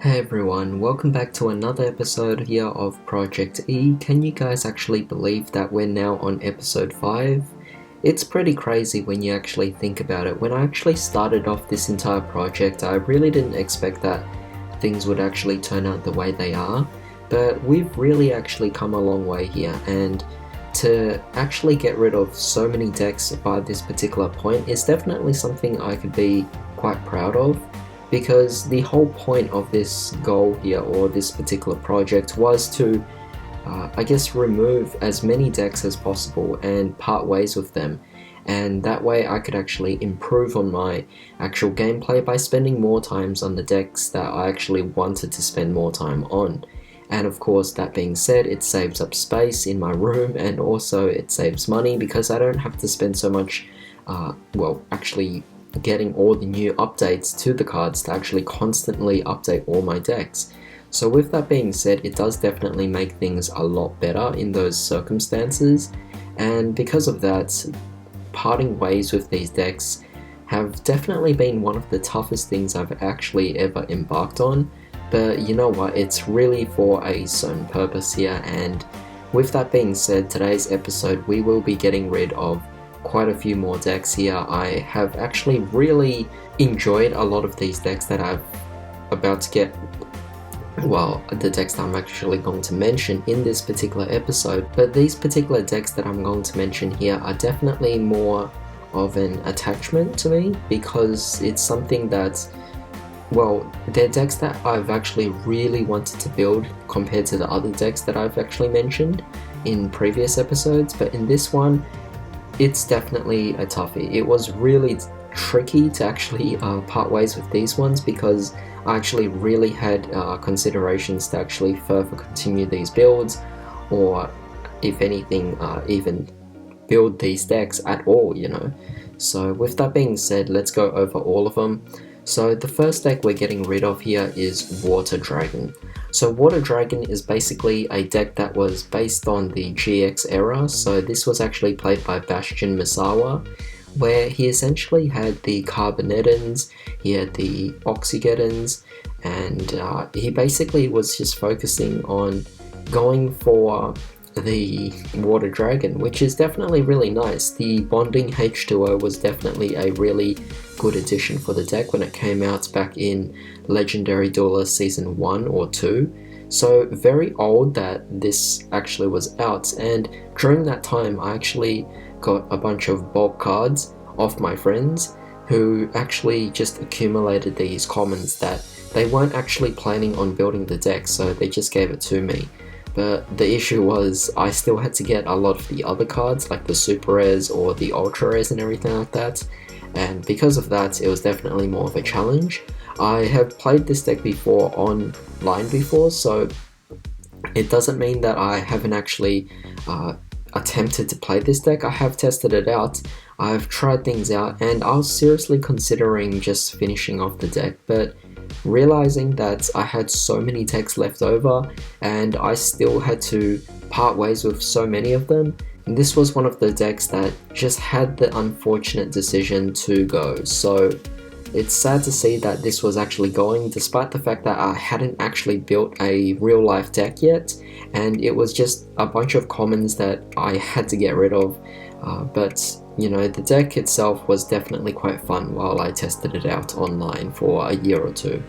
Hey everyone, welcome back to another episode here of Project E. Can you guys actually believe that we're now on episode 5? It's pretty crazy when you actually think about it. When I actually started off this entire project, I really didn't expect that things would actually turn out the way they are, but we've really actually come a long way here, and to actually get rid of so many decks by this particular point is definitely something I could be quite proud of. Because the whole point of this goal here, or this particular project, was to, remove as many decks as possible and part ways with them. And that way I could actually improve on my actual gameplay by spending more times on the decks that I actually wanted to spend more time on. And of course, that being said, it saves up space in my room, and also it saves money because I don't have to spend so much, getting all the new updates to the cards to actually constantly update all my decks. So with that being said, it does definitely make things a lot better in those circumstances, and because of that, parting ways with these decks have definitely been one of the toughest things I've actually ever embarked on. But you know what, it's really for a certain purpose here, and with that being said, today's episode we will be getting rid of quite a few more decks here. I have actually really enjoyed a lot of these decks that I'm about to get, the decks that I'm actually going to mention in this particular episode, but these particular decks that I'm going to mention here are definitely more of an attachment to me, because it's something that, they're decks that I've actually really wanted to build compared to the other decks that I've actually mentioned in previous episodes, but in this one, it's definitely a toughie. It was really tricky to actually part ways with these ones, because I actually really had considerations to actually further continue these builds, or if anything, even build these decks at all, So with that being said, let's go over all of them. So the first deck we're getting rid of here is Water Dragon. So Water Dragon is basically a deck that was based on the GX era, so this was actually played by Bastion Misawa, where he essentially had the Carbonettons, he had the Oxygeddons, and he basically was just focusing on going for the Water Dragon, which is definitely really nice. The Bonding H2O was definitely a really good addition for the deck when it came out back in Legendary Duelist Season 1 or 2. So very old that this actually was out, and during that time I actually got a bunch of bulk cards off my friends who actually just accumulated these commons that they weren't actually planning on building the deck, so they just gave it to me. But the issue was I still had to get a lot of the other cards, like the super rares or the ultra rares and everything like that, and because of that it was definitely more of a challenge. I have played this deck before online before, so it doesn't mean that I haven't actually attempted to play this deck. I have tested it out, I've tried things out, and I was seriously considering just finishing off the deck, but realizing that I had so many decks left over and I still had to part ways with so many of them, and this was one of the decks that just had the unfortunate decision to go. So it's sad to see that this was actually going, despite the fact that I hadn't actually built a real life deck yet, and it was just a bunch of commons that I had to get rid of. But the deck itself was definitely quite fun while I tested it out online for a year or two.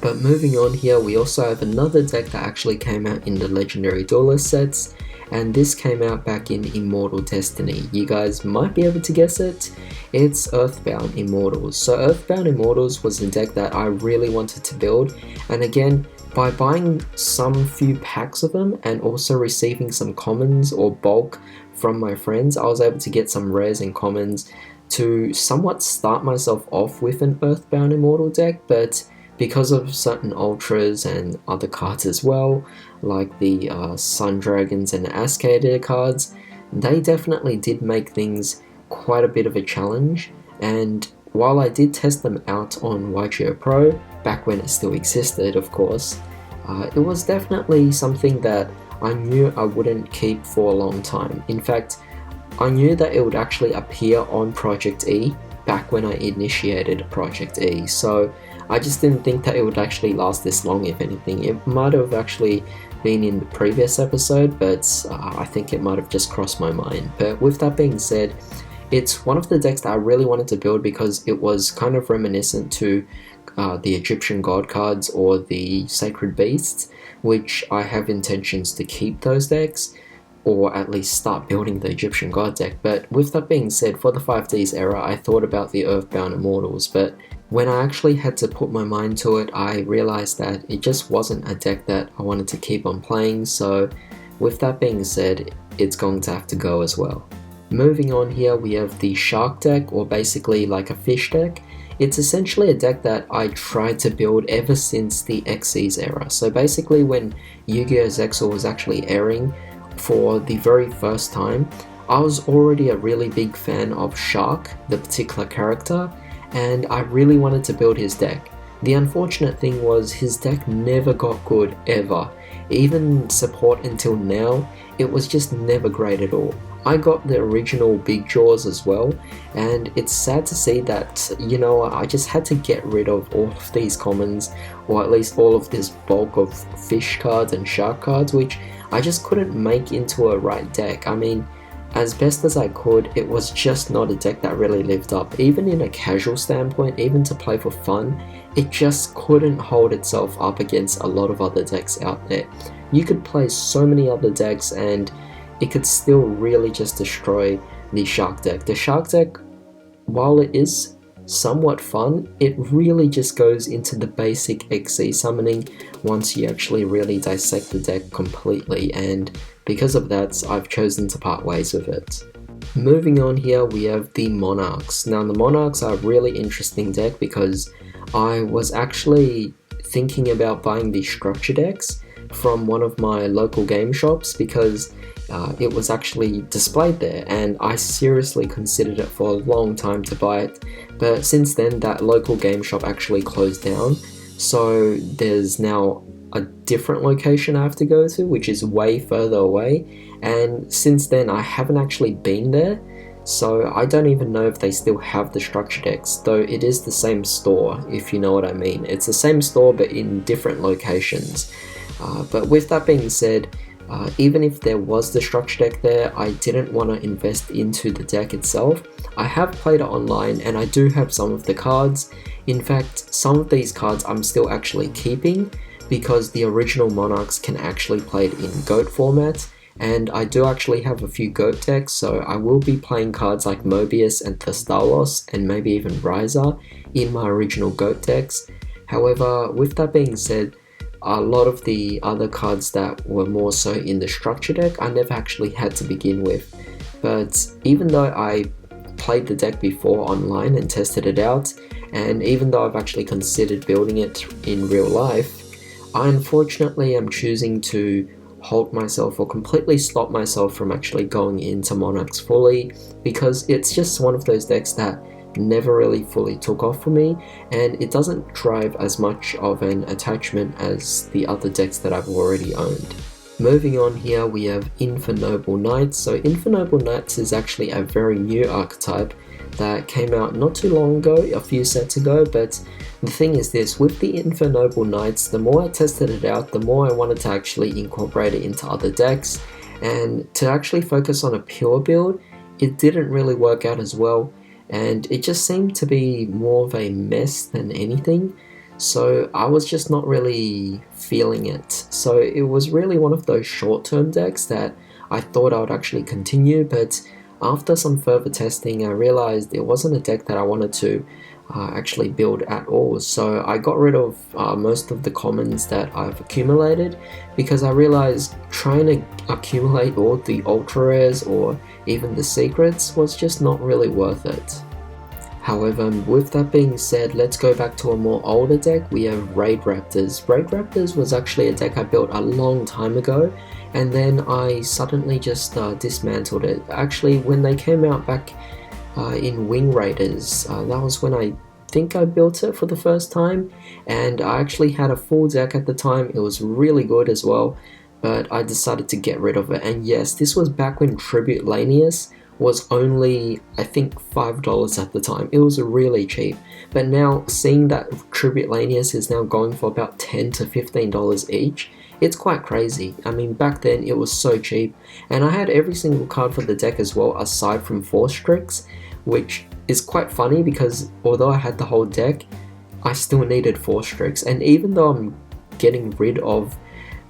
But moving on here, we also have another deck that actually came out in the Legendary Duelist sets, and this came out back in Immortal Destiny. You guys might be able to guess it. It's Earthbound Immortals. So Earthbound Immortals was a deck that I really wanted to build, and again, by buying some few packs of them and also receiving some commons or bulk from my friends, I was able to get some rares and commons to somewhat start myself off with an Earthbound Immortal deck, but because of certain ultras and other cards as well, like the Sun Dragons and the Ascadia cards, they definitely did make things quite a bit of a challenge. And while I did test them out on yugioh Pro, back when it still existed of course, it was definitely something that I knew I wouldn't keep for a long time. In fact, I knew that it would actually appear on Project E back when I initiated Project E, so I just didn't think that it would actually last this long, if anything. It might have actually been in the previous episode, but I think it might have just crossed my mind. But with that being said, it's one of the decks that I really wanted to build because it was kind of reminiscent to the Egyptian God cards or the Sacred Beasts, which I have intentions to keep those decks, or at least start building the Egyptian God deck. But with that being said, for the 5Ds era, I thought about the Earthbound Immortals, but when I actually had to put my mind to it, I realized that it just wasn't a deck that I wanted to keep on playing, so with that being said, it's going to have to go as well. Moving on here, we have the Shark deck, or basically like a fish deck. It's essentially a deck that I tried to build ever since the Xyz era. So basically when Yu-Gi-Oh! Zexal was actually airing for the very first time, I was already a really big fan of Shark, the particular character, and I really wanted to build his deck. The unfortunate thing was his deck never got good ever. Even support until now, it was just never great at all. I got the original Big Jaws as well, and it's sad to see that, I just had to get rid of all of these commons, or at least all of this bulk of fish cards and shark cards, which I just couldn't make into a right deck. I mean, as best as I could, it was just not a deck that really lived up. Even in a casual standpoint, even to play for fun, it just couldn't hold itself up against a lot of other decks out there. You could play so many other decks and it could still really just destroy the Shark deck. The Shark deck, while it is somewhat fun, it really just goes into the basic XC summoning once you actually really dissect the deck completely, and because of that, I've chosen to part ways with it. Moving on here, we have the Monarchs. Now the Monarchs are a really interesting deck because I was actually thinking about buying the structure decks from one of my local game shops because it was actually displayed there, and I seriously considered it for a long time to buy it, but since then that local game shop actually closed down, so there's now a different location I have to go to, which is way further away, and since then I haven't actually been there, so I don't even know if they still have the structure decks, though it is the same store, if you know what I mean. It's the same store but in different locations. But with that being said, even if there was the structure deck there, I didn't want to invest into the deck itself. I have played it online and I do have some of the cards. In fact, some of these cards I'm still actually keeping because the original Monarchs can actually play it in GOAT format, and I do actually have a few GOAT decks, so I will be playing cards like Mobius and Thestalos and maybe even Riser in my original GOAT decks. However, with that being said, a lot of the other cards that were more so in the structure deck I never actually had to begin with, but even though I played the deck before online and tested it out, and even though I've actually considered building it in real life, I unfortunately am choosing to halt myself or completely stop myself from actually going into Monarchs fully, because it's just one of those decks that never really fully took off for me, and it doesn't drive as much of an attachment as the other decks that I've already owned. Moving on here, we have Infernoble Knights. So Infernoble Knights is actually a very new archetype that came out not too long ago, a few sets ago, but the thing is this, with the Infernoble Knights, the more I tested it out, the more I wanted to actually incorporate it into other decks, and to actually focus on a pure build, it didn't really work out as well, and it just seemed to be more of a mess than anything, so I was just not really feeling it. So it was really one of those short-term decks that I thought I would actually continue, but after some further testing I realized it wasn't a deck that I wanted to actually build at all, so I got rid of most of the commons that I've accumulated, because I realized trying to accumulate all the ultra rares or even the secrets was just not really worth it. However, with that being said, let's go back to a more older deck. We have Raid Raptors. Raid Raptors was actually a deck I built a long time ago, and then I suddenly just dismantled it. Actually, when they came out back in Wing Raiders, that was when I think I built it for the first time, and I actually had a full deck at the time. It was really good as well, but I decided to get rid of it. And yes, this was back when Tribute Lanius was only, I think, $5 at the time. It was really cheap. But now, seeing that Tribute Lanius is now going for about $10 to $15 each, it's quite crazy. I mean, back then it was so cheap, and I had every single card for the deck as well, aside from Force Strix, which is quite funny because although I had the whole deck, I still needed Force Strix. And even though I'm getting rid of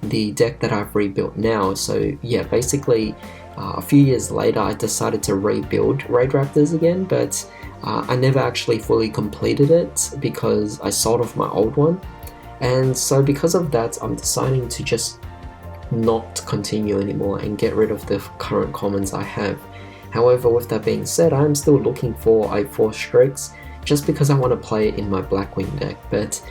the deck that I've rebuilt now, so yeah, basically a few years later I decided to rebuild Raid Raptors again, but I never actually fully completed it because I sold off my old one. And so because of that, I'm deciding to just not continue anymore and get rid of the current commons I have. However, with that being said, I'm still looking for a Force Strix just because I want to play it in my Blackwing deck. But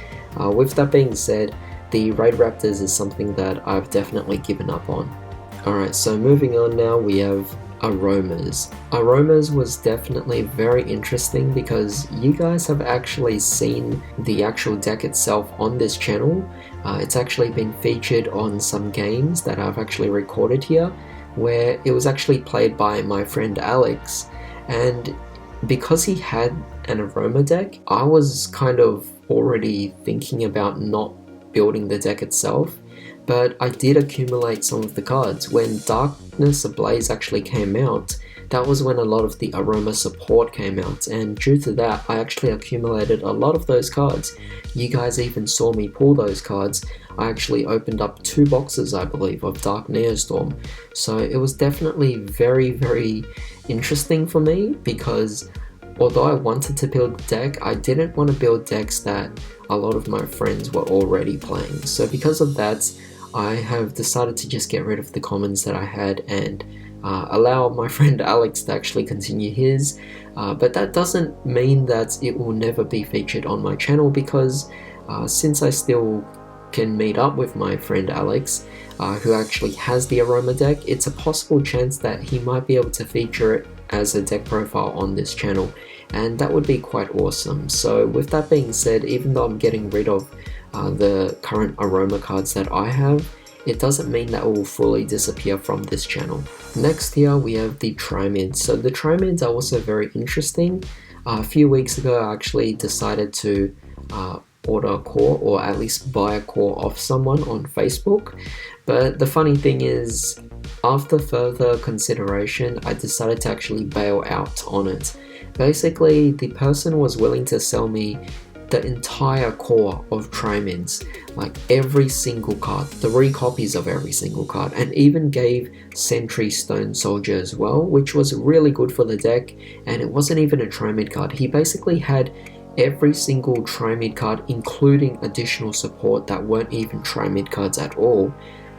with that being said, the Raid Raptors is something that I've definitely given up on. Alright, so moving on now, we have Aromas. Aromas was definitely very interesting because you guys have actually seen the actual deck itself on this channel. It's actually been featured on some games that I've actually recorded here, where it was actually played by my friend Alex, and because he had an Aroma deck, I was kind of already thinking about not building the deck itself. But I did accumulate some of the cards. When Darkness Ablaze actually came out, that was when a lot of the Aroma support came out, and due to that, I actually accumulated a lot of those cards. You guys even saw me pull those cards. I actually opened up 2 boxes, I believe, of Dark Neostorm. So it was definitely very, very interesting for me because although I wanted to build a deck, I didn't want to build decks that a lot of my friends were already playing. So because of that, I have decided to just get rid of the commons that I had and allow my friend Alex to actually continue his. But that doesn't mean that it will never be featured on my channel because since I still can meet up with my friend Alex, who actually has the Aroma deck, it's a possible chance that he might be able to feature it as a deck profile on this channel, and that would be quite awesome. So with that being said, even though I'm getting rid of the current Aroma cards that I have, it doesn't mean that it will fully disappear from this channel. Next here we have the Trimids. So the Trimids are also very interesting. A few weeks ago I actually decided to order a core, or at least buy a core off someone on Facebook. But the funny thing is, after further consideration, I decided to actually bail out on it. Basically, the person was willing to sell me the entire core of Trimids, like every single card, 3 copies of every single card, and even gave Sentry Stone Soldier as well, which was really good for the deck, and it wasn't even a Trimid card. He basically had every single Trimid card, including additional support that weren't even Trimid cards at all,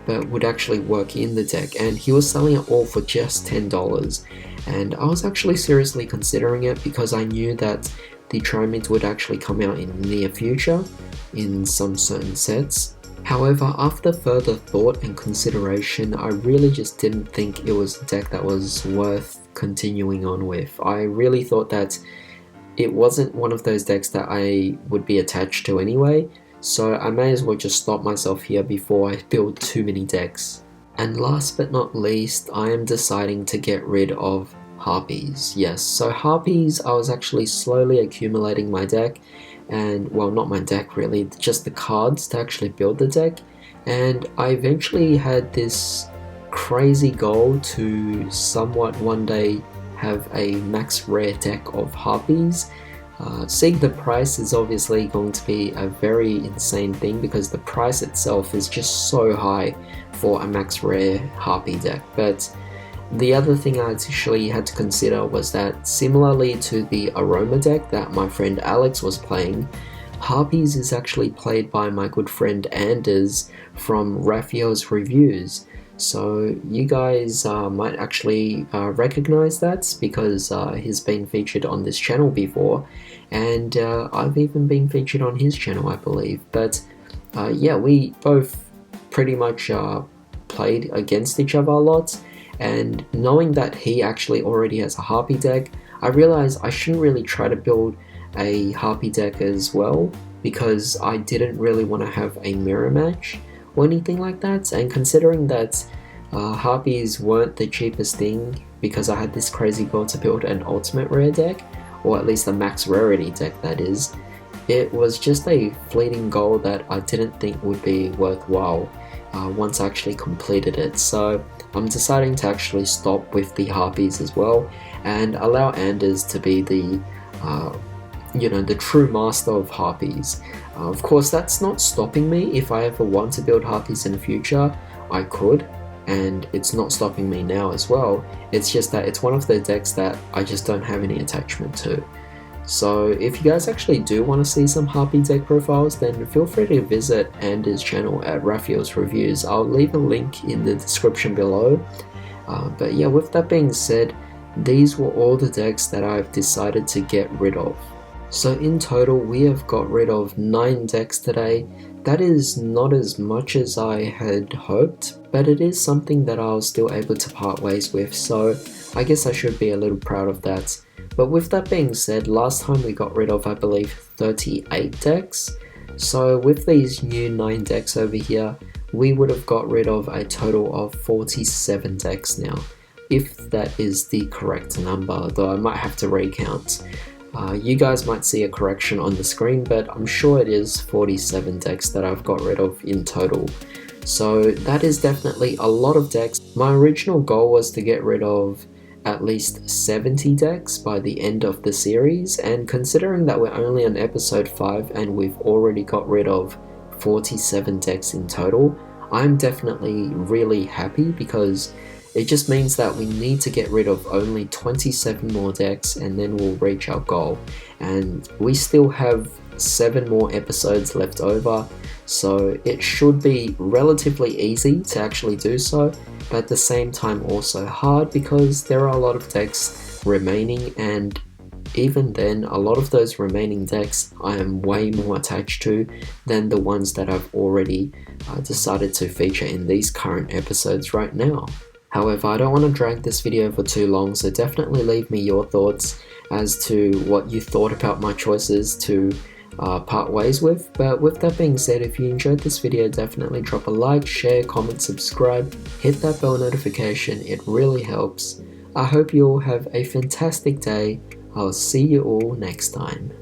but would actually work in the deck, and he was selling it all for just $10. And I was actually seriously considering it because I knew that the Trimids would actually come out in the near future in some certain sets. However, after further thought and consideration, I really just didn't think it was a deck that was worth continuing on with. I really thought that it wasn't one of those decks that I would be attached to anyway, so I may as well just stop myself here before I build too many decks. And last but not least, I am deciding to get rid of Harpies. Yes, so Harpies, I was actually slowly accumulating my deck, and well, not my deck really, just the cards to actually build the deck, and I eventually had this crazy goal to somewhat one day have a max rare deck of Harpies. Seeing the price is obviously going to be a very insane thing because the price itself is just so high for a max rare Harpy deck. But the other thing I actually had to consider was that similarly to the Aroma deck that my friend Alex was playing, Harpies is actually played by my good friend Anders from Raphael's Reviews. So you guys might actually recognize that because he's been featured on this channel before, and I've even been featured on his channel, I believe. But yeah, we both pretty much played against each other a lot, and knowing that he actually already has a Harpy deck, I realized I shouldn't really try to build a Harpy deck as well because I didn't really want to have a mirror match or anything like that. And considering that Harpies weren't the cheapest thing because I had this crazy goal to build an ultimate rare deck, or at least a max rarity deck that is. It was just a fleeting goal that I didn't think would be worthwhile once I actually completed it. So I'm deciding to actually stop with the Harpies as well and allow Anders to be the the true master of Harpies. Of course, that's not stopping me. If I ever want to build Harpies in the future, I could, and it's not stopping me now as well. It's just that it's one of the decks that I just don't have any attachment to. So if you guys actually do want to see some Harpy deck profiles, then feel free to visit Anders' channel at Raphael's Reviews. I'll leave a link in the description below. But yeah, with that being said, these were all the decks that I've decided to get rid of. So in total, we have got rid of 9 decks today. That is not as much as I had hoped, but it is something that I was still able to part ways with, so I guess I should be a little proud of that. But with that being said, last time we got rid of, I believe, 38 decks. So with these new 9 decks over here, we would have got rid of a total of 47 decks now, if that is the correct number, though I might have to recount. You guys might see a correction on the screen, but I'm sure it is 47 decks that I've got rid of in total. So that is definitely a lot of decks. My original goal was to get rid of at least 70 decks by the end of the series, and considering that we're only on episode 5 and we've already got rid of 47 decks in total, I'm definitely really happy, because it just means that we need to get rid of only 27 more decks and then we'll reach our goal. And we still have 7 more episodes left over, so it should be relatively easy to actually do so, but at the same time also hard, because there are a lot of decks remaining, and even then, a lot of those remaining decks I am way more attached to than the ones that I've already decided to feature in these current episodes right now. However, I don't want to drag this video for too long, so definitely leave me your thoughts as to what you thought about my choices to part ways with. But with that being said, if you enjoyed this video, definitely drop a like, share, comment, subscribe, hit that bell notification, it really helps. I hope you all have a fantastic day. I'll see you all next time.